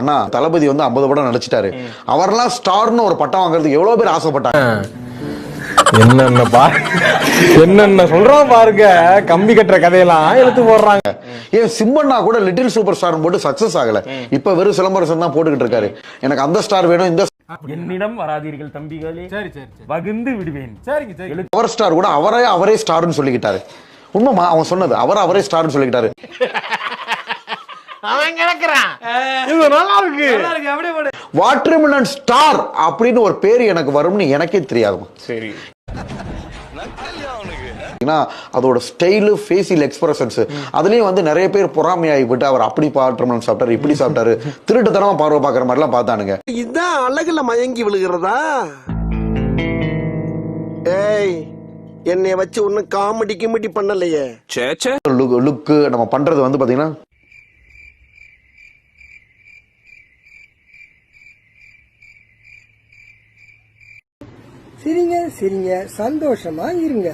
அண்ணா தளபதி வந்து 50 படம் நடிச்சிட்டாரு. அவரெல்லாம் ஸ்டார்னு ஒரு பட்டம் வாங்குறதுக்கு எவ்வளவு பேர் ஆசைப்பட்டாங்க. என்னென்ன சொல்றான் பாருங்க, கம்பி கட்டுற கதையெல்லாம் எடுத்து போடுறாங்க. ஏன் சிம்பண்ணா கூட லிட்டில் சூப்பர் ஸ்டார் போட்டு சக்சஸ் ஆகல. இப்ப வெறும் சிலம்பரசன் தான் போட்டுக்கிட்டு இருக்காரு. எனக்கு அந்த ஸ்டார் வேணும், இந்த என்னிடம் வராதீர்கள் தம்பிகளே, வகுந்து விடுவேன். பவர் ஸ்டார் கூட அவரே ஸ்டார்னு சொல்லிக்கிட்டாரு. உண்மைமா அவன் சொன்னது, அவரே ஸ்டார்னு சொல்லிக்கிட்டாரு. வாட்டர்மெலன் ஸ்டார் அப்படின்னு ஒரு பேர் எனக்கு வரும்னு எனக்கே தெரியாதுமா. சரி, அதோட ஸ்டைலு, ஃபேஷியல் எக்ஸ்பிரஷன்ஸ், அதுலயும் வந்து நிறைய பேர் பொறாமையாகி போட்டு அவர் அப்படி வாட்டர்மெலன் சாப்பிட்டாரு, இப்படி சாப்பிட்டாரு, திருட்டுத்தனமா பார்வை பார்க்குற மாதிரி எல்லாம் பார்த்தானுங்க. இதுதான் அழகுல மயங்கி விழுகிறதா? ஏய், என்னைய வச்சு ஒன்னும் காமெடி பண்ணலையே. லுக்கு நம்ம பண்றது வந்து பாத்தீங்கன்னா சிரிங்க சந்தோஷமா இருங்க.